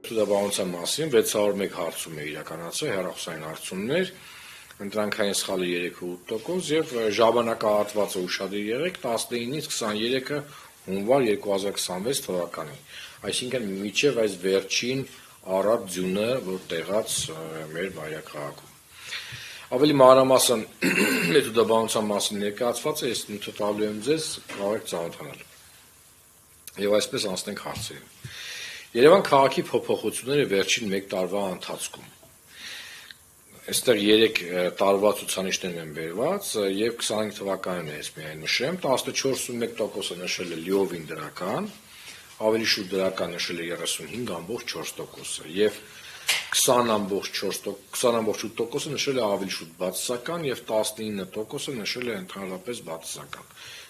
Դպրոցության մասին 601 հարցում է իրականացել, հեռախոսային հարցումներ, ընտրանքային սխալը 3.8% եւ ժամանակահատվածը ուշադիր եղեք 19-ից 23-ը հունվար 2026 թվականին, այսինքն մինչեւ այս վերջին առատ ձյունը, որ տեղած մեր մայրաքաղաքում։ Ավելի մանրամասն մեթոդաբանության մասին ներկայացված է, ես տալու եմ ձեզ, կարող եք ծանոթանալ։ Եվ այսպես անցնենք հարցերին։ Երևան քաղաքի փոփոխությունները վերջին 1 տարվա ընթացքում։ Այստեղ 3 տարվա ցուցանիշներ են բերված եւ 25 թվականն է, ես միայն նշեմ, 14.1%-ը նշել է լիովին դրական, ավելի շուտ դրական նշել է 35.4%-ը եւ 20.8%-ը նշել է ավելի շուտ բացասական եւ 19%-ը նշել է ընդհանրապես բացասական։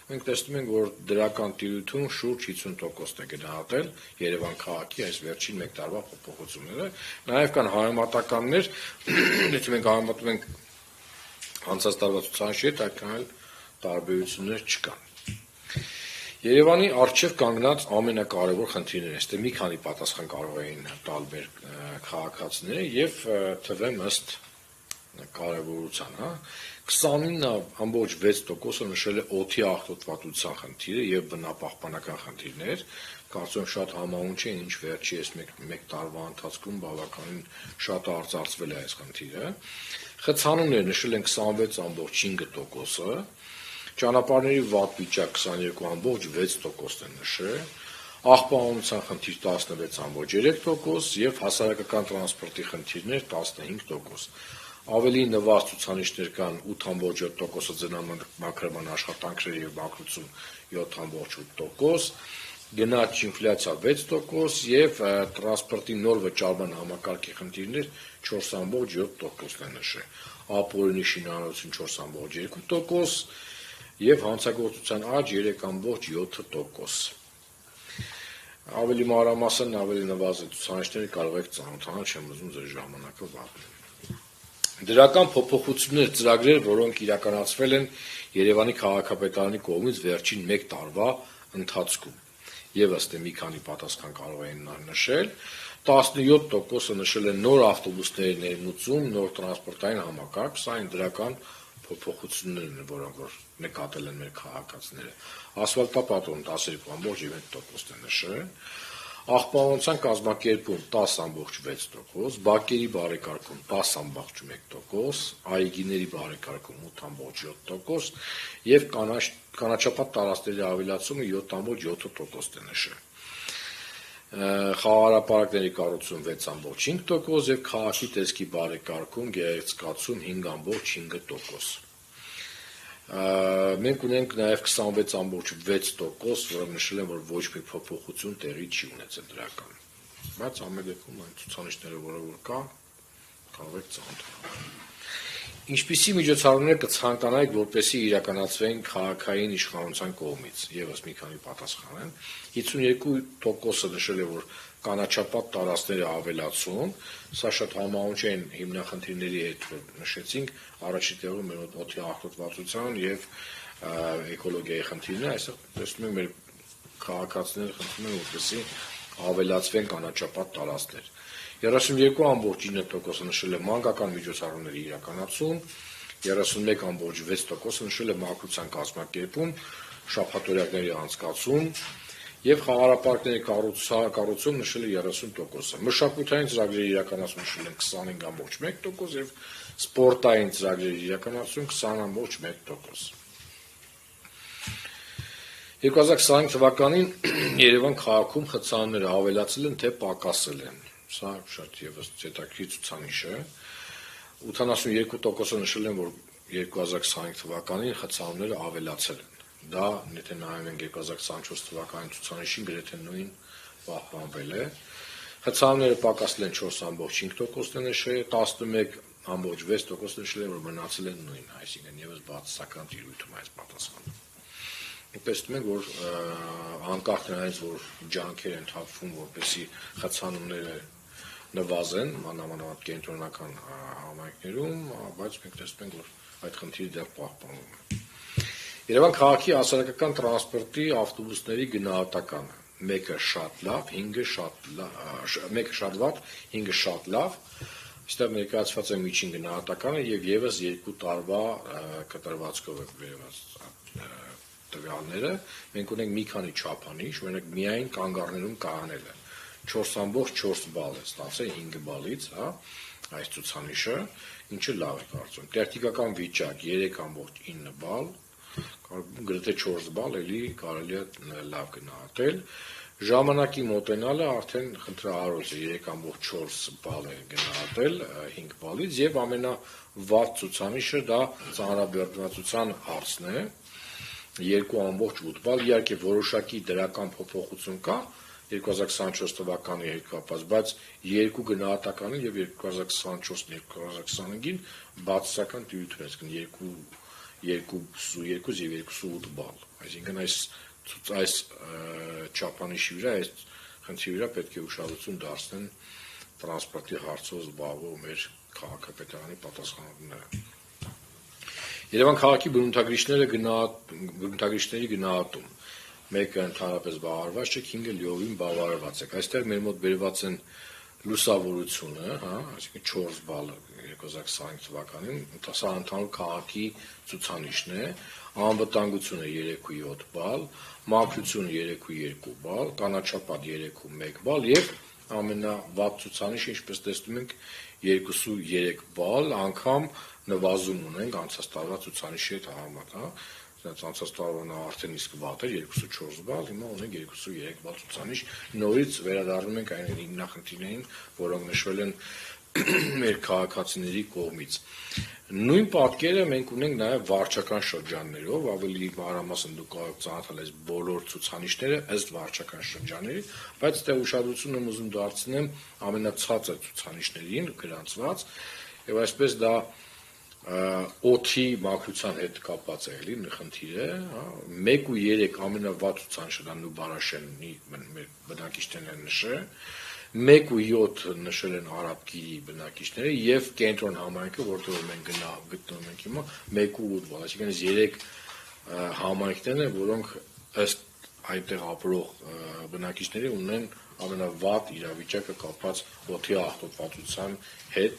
Մենք տեսնում ենք, որ դրական տիրույթում շուրջ 50% է գնահատել Երևան քաղաքի այս վերջին 1 տարվա փոփոխությունները, նաեւ կան համեմատականներ, եթե մենք համեմատում ենք անցած տարվա ցուցանիշի հետ, այդքան էլ տարբերություններ չկան։ Երևանի առջև կանգնած ամենակարևոր խնդիրները, այստեղ մի քանի պատասխան կարող էին տալ մեր քաղաքացիները եւ թվեմ ըստ կարևորության, 29.6%-ը նշել է օդի աղտոտվածության խնդիրը եւ բնապահպանական խնդիրներ, կարծում եմ շատ համահունչ է, ինչ վերջի այս 1 տարվա ընթացքում բավականին շատ արծարծվել է այս խնդիրը։ Խցանումները նշել են 26.5%-ը, ճանապարհների վատ վիճակ 22.6% են նշել, աղբահանության խնդիր 16.3% եւ հասարակական տրանսպորտի խնդիրներ 15%։ Ավելի նվազդ ցուցանիշներ կան 8.7%-ը ձնամաքրման աշխատանքների եւ մաքրություն 7.8%, գնաճ ինֆլյացիա 6% եւ տրանսպորտի նոր վճարման համակարգի խնդիրներ 4.7% են նշել, ապօրինի շինարարություն 4.2% եւ հանցագործության աճ 3.7%։ Ավելի մանրամասն, ավելի նվազդ ցուցանիշները կարող եք ծանոթանալ, չեմ ուզում ձեր ժամանակը վատնել։ Դրական փոփոխություններ ծրագրեր, որոնք իրականացվել են Երևանի քաղաքապետարանի կողմից վերջին 1 տարվա ընթացքում։ Եվս մի քանի պատասխան կարող են նշել, 17%-ը նշել են նոր ավտոբուսների ներմուծում, նոր տրանսպորտային համակարգ, սա այն դրական փոփոխություններն են, որոնք որ նկատել են մեր քաղաքացիները։ Ասֆալտապատրոն 12.1% է նշել, աղբահանության կազմակերպում 10.6%, բակերի բարեկարգում 10.1%, այգիների բարեկարգում 8.7% եւ կանաչապատ տարածքների ավելացումը 7.7% է նշել։ Խաղահրապարակների կառուցում 6.5% եւ քաղաքի տեսքի բարեկարգում, գեղեցկացում 5.5%։ Մենք ունենք նաև 26.6%, որը նշել են, որ ոչ մի փոփոխություն տեղի չի ունեցել դրական։ Բայց ամեն դեպքում այն ցուցանիշները, որը կա, կարող եք ծանոթանալ։ Ինչպիսի միջոցառումներ կցանկանայիք, որպեսզի իրականացվեին քաղաքային իշխանության կողմից, եւս մի քանի պատասխան են։ 52%-ը նշել է, որ կանաչապատ տարածքների ավելացում, սա շատ համահունչ են հիմնախնդիրների հետ, որ նշեցինք, առաջին տեղում մեր օդի աղտոտվածության եւ էկոլոգիայի խնդիրները, այսօր տեսնում ենք մեր քաղաքացիները խնդրում են, որպեսզի ավելացվեն կանաչապատ տարածքներ։ 32.9%-ը նշել է մանկական միջոցառումների իրականացում, 31.6%-ը նշել է մաքրության կազմակերպում, շաբաթօրյակների անցկացում եւ խաղահրապարակների կառուցում նշել է 30%-ը։ Մշակութային ծրագրերի իրականացում նշել են 25.1% եւ սպորտային ծրագրերի իրականացում 20.1%։ 2025 թվականին Երևան քաղաքում խցանումները ավելացել են, թե պակասել են։ Սա շատ եւս հետաքրքիր ցուցանիշ է։ 82%-ը նշել են, որ 2025 թվականին խցանումները ավելացել են։ Դա, եթե նայում ենք 2024 թվականի ցուցանիշին, գրեթե նույն պահպանվել է։ Խցանումները պակասել են 4.5%-ը նշել, 11.6%-ը նշել են, որ մնացել են նույնը, այսինքն եւս բացասական տիրույթում այս պատասխանը։ Տեսնում ենք, որ անկախ նրանից, որ ջանքեր են թափվում, որպեսզի խցանումները նվազեն, մանավանդ կենտրոնական համայնքներում, բայց մենք տեսնում ենք, որ այդ խնդիրը դեռ պահպանվում է։ Երևան քաղաքի հասարակական տրանսպորտի ավտոբուսների գնահատականը մեկը շատ լավ, 5-ը շատ լավ, մեկը շատ վատ, 5-ը շատ լավ։ Այստեղ ներկայացված է միջին գնահատականը եւ եւս 2 տարվա կտրվածքով է վերված տվյալները։ Մենք ունենք մի քանի չափանիշ, օրինակ միայն կանգառներում կայանելը 4.4 բալ է ստացել 5 բալից, հա, այս ցուցանիշը, ինչը լավ է կարծում։ Տերտիկական վիճակ 3.9 բալ, գրեթե 4 բալ, էլի կարելի է լավ գնահատել։ Ժամանակի մոտենալը արդեն խնդրահարույց է 3.4 բալ է գնահատել 5 բալից եւ ամենավատ ցուցանիշը դա ծանրաբեռնվածության հարցն է 2.8 բալ, իհարկե որոշակի դրական փոփոխություն կա 2024 թվականի հետ կապված, բայց երկու գնահատականին եւ 2024-2025-ին բացասական տիրույթ ունեցին 2.2 եւ 2.8 բալ, այսինքն այս չափանիշի վրա, այս խնդրի վրա պետք է ուշադրություն դարձնեն տրանսպորտի հարցով զբաղվող մեր քաղաքապետարանի պատասխանատուները։ Երևան քաղաքի բնութագրիչների գնահատում։ Մեկը ընդհանրապես բավարարված չէ, 5-ը լիովին բավարարված է։ Այստեղ մեր մոտ բերված են լուսավորությունը, հա, այսինքն 4 բալը 2025 թվականին, սա ընդհանուր քաղաքի ցուցանիշն է, անվտանգությունը 3.7 բալ, մաքրությունը 3.2 բալ, կանաչապատ 3.1 բալ եւ ամենավատ ցուցանիշը, ինչպես տեսնում ենք, 2.3 բալ, անգամ նվազում ունենք անցած տարվա ցուցանիշի հետ համեմատ, հա, անցած տարվան արդեն իսկ վատ էր 2.4 բալ, հիմա ունենք 2.3 բալ ցուցանիշ, նորից վերադառնում ենք այն հիմնախնդիրներին, որոնք նշվել են մեր քաղաքացիների կողմից։ Նույն պատկերը մենք ունենք նաև վարչական շրջաններով, ավելի մանրամասն դուք կարող եք ծանոթալ այս բոլոր ցուցանիշները ըստ վարչական շրջանների, բայց այստեղ ուշադրություն եմ ուզում դարձնեմ ամենացածր ցուցանիշներին գրանցված, եւ այսպես դա օդի մաքրության հետ կապված է էլի խնդիրը, հա, 1.3 ամենավատ ցուցանիշը դա Նուբարաշենի մեր բնակիչներն են նշել, 1.7 նշել են Արաբկիրի բնակիչները եւ կենտրոն համայնքը, որտեղ մենք գտնվում ենք հիմա 1.8 բալ, այսինքն 3 համայնքներն են, որոնք ըստ այնտեղ ապրող բնակիչների ունեն ամենավատ իրավիճակը կապված օդի աղտոտվածության հետ,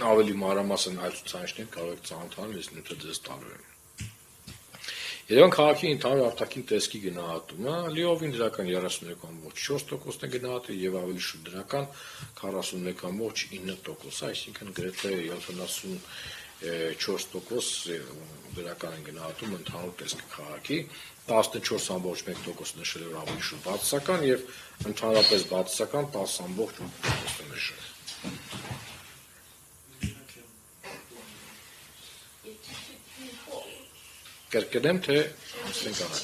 ավելի մանրամասն այլ ցուցանիշներ կարող եք ծանոթանալ, ես նյութը ձեզ տալու եմ։ Երևան քաղաքի ընդհանուր արտաքին տեսքի գնահատումը լիովին դրական 32.4%-ն է գնահատել եւ ավելի շուտ դրական 41.9%, այսինքն գրեթե 74% դրական են գնահատում ընդհանուր տեսքը քաղաքի, 14.1% նշել էր ավելի շուտ բացասական եւ ընդհանրապես բացասական 10.8% նշել։ Կրկնեմ, թե անցնենք առաջ։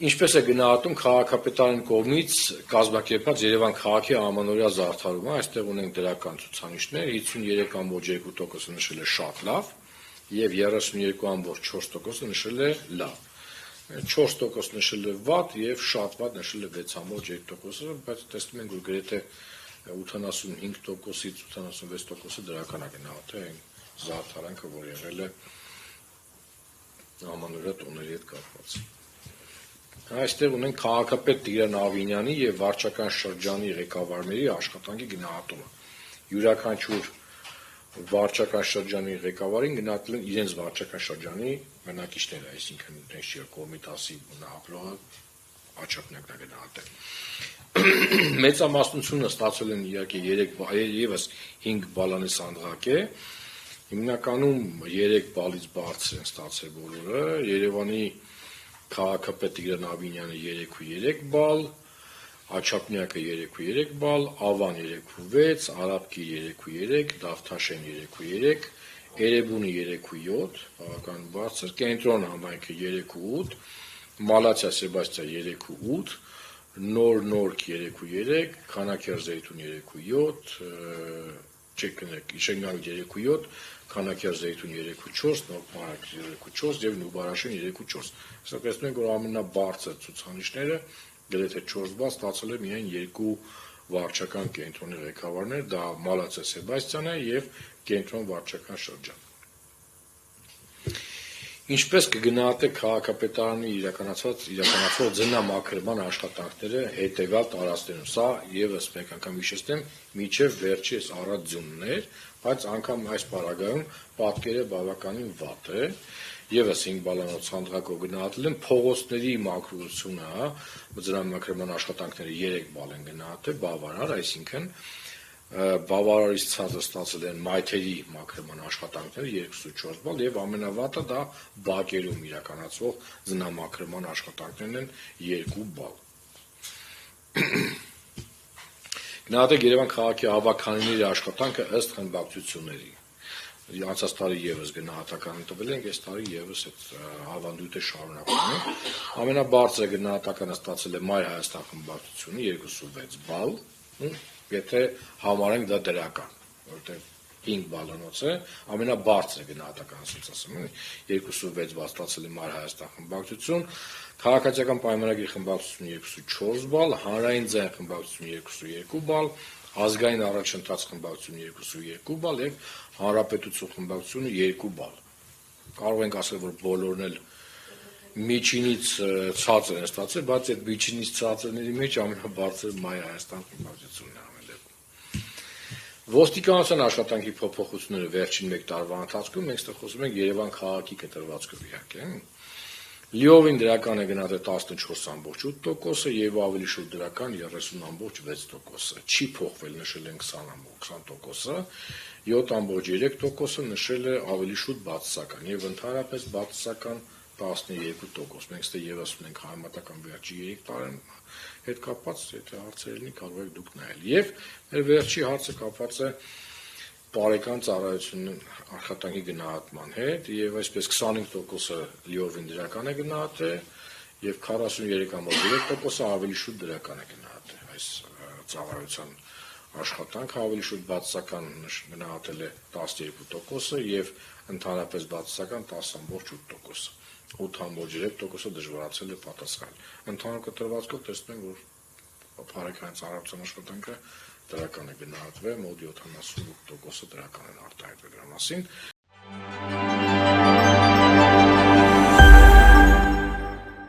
Ինչպես է գնահատում քաղաքապետարանի կողմից կազմակերպված Երևան քաղաքի ամանորյա զարդարումը, այստեղ ունենք դրական ցուցանիշներ, 53.2% նշել է շատ լավ եւ 32.4% նշել է լավ։ 4% նշել է վատ եւ շատ վատ նշել է 6.2%, բայց տեսնում ենք, որ գրեթե 85%-ից 86%-ը դրական է գնահատել զարդարանքը, որ եղել է ամանորյա տոների հետ կապված։ Այստեղ ունենք քաղաքապետ Տիգրան Ավինյանի եւ վարչական շրջանի ղեկավարների աշխատանքի գնահատումը։ Յուրաքանչյուր վարչական շրջանի ղեկավարին գնահատել են իրենց վարչական շրջանի բնակիչները, այսինքն Նեշիա Կոմիտասի ապրողը աչափնյակն է գնահատել։ Մեծամասնությունը ստացել են իհարկե 3 եւս 5 բալանի սանդղակ է։ Հիմնականում 3 բալից բարձր են ստացել բոլորը, Երևանի քաղաքապետ Տիգրան Ավինյանը 3.3 բալ, Աչափնյակը 3.3 բալ, Ավան 3.6, Արաբկիր 3.3, Դավթաշեն 3.3, Էրեբունի 3.7, բավական բարձր, Կենտրոն համայնքը 3.8, Մալացիա Սեբաստիա 3.8, Նոր 3.3, Քանաքերզեյթուն 3.7, Շենգալ 3.7, Քանաքեր Զեյթուն 3.4, Նոր Մարակ 3.4 եւ Նուբարաշեն 3.4։ Սա տեսնում ենք, որ ամենաբարձր ցուցանիշները գրեթե 4 բալ ստացել է միայն 2 վարչական կենտրոնի ղեկավարներ, դա Մալացիա Սեբաստիան է եւ Կենտրոն վարչական շրջան։ Ինչպես կգնահատեք քաղաքապետարանի իրականացվող ձնամաքրման աշխատանքները հետևյալ տարածքներում։ Սա եւս մեկ անգամ հիշեցնեմ, միջև վերջի առաջ ձյունն էր, բայց անգամ այս պարագայում պատկերը բավականին վատ է։ Եվս 5 բալանոց հանդղակով գնահատել են փողոցների մաքրությունը, ձնամաքրման աշխատանքները 3 բալ են գնահատել, բավարար, այսինքն բավարարից ցածր ստացել են մայթերի մաքրման աշխատանքները 2.4 բալ եւ ամենավատը դա բակերում իրականացվող ձնամաքրման աշխատանքներն են 2 բալ։ Գնահատեք Երևան քաղաքի ավագանիների աշխատանքը ըստ խմբակցությունների։ Անցած տարի եւս գնահատականը տվել ենք, այս տարի եւս այդ ավանդույթը շարունակվում է։ Ամենաբարձր գնահատականը ստացել է Մայր Հայաստան խմբակցությունը 2.6 բալ, եթե համարենք դա դրական, որովհետեւ 5 բալանոց է, ամենաբարձր գնահատականը ասում եմ, 2.6 բալ ստացել է Մայր Հայաստան խմբակցություն, Քաղաքացիական պայմանագրի խմբակցությունը 2.4 բալ, Հանրային ձայն խմբակցությունը 2.2 բալ, Ազգային առաջընթաց խմբակցությունը 2.2 բալ եւ Հանրապետություն խմբակցությունը 2 բալ։ Կարող ենք ասել, որ բոլորն էլ միջինից ցածր են ստացել, բայց այդ միջինից ցածրների մեջ ամենաբարձր Մայր Հայաստան խմբակցությունն է ամենալեւում։ Ոստիկանության աշխատանքի փոփոխությունները վերջին 1 տարվա ընթացքում մենք ստեղ խոսում ենք Երևան քաղաքի կտրվածքով իհարկե։ Լիովին դրական է գնահատել 14.8% եւ ավելի շուտ դրական 30.6%։ Չի փոխվել, նշել են 20%, 7.3%-ը նշել է ավելի շուտ բացասական եւ ընդհանրապես բացասական 12%։ Մենք ստե եւս ունենք համատական վերջի 3 տարին հետ կապված, եթե հարցեր լինի, կարող եք դուք նայել։ Եվ մեր վերջի հարցը կապված է բարեկան ծառայությունն աշխատանքի գնահատման հետ եւ այսպես 25%-ը լիովին դրական է գնահատել եւ 43.3%-ը ավելի շուտ դրական է գնահատել այս ծառայության աշխատանքը ավելի շուտ բացասական գնահատել է 12%-ը եւ ընդհանրապես բացասական 10.8%-ը 8.3%-ը դժվարացել է պատասխանել ընդհանուր կտրվածքով տեսնում ենք որ բարեկան ծառայության աշխատանքը դրական է գնահատվել, մոտ 78%-ը դրական են արտահայտվել դրա մասին։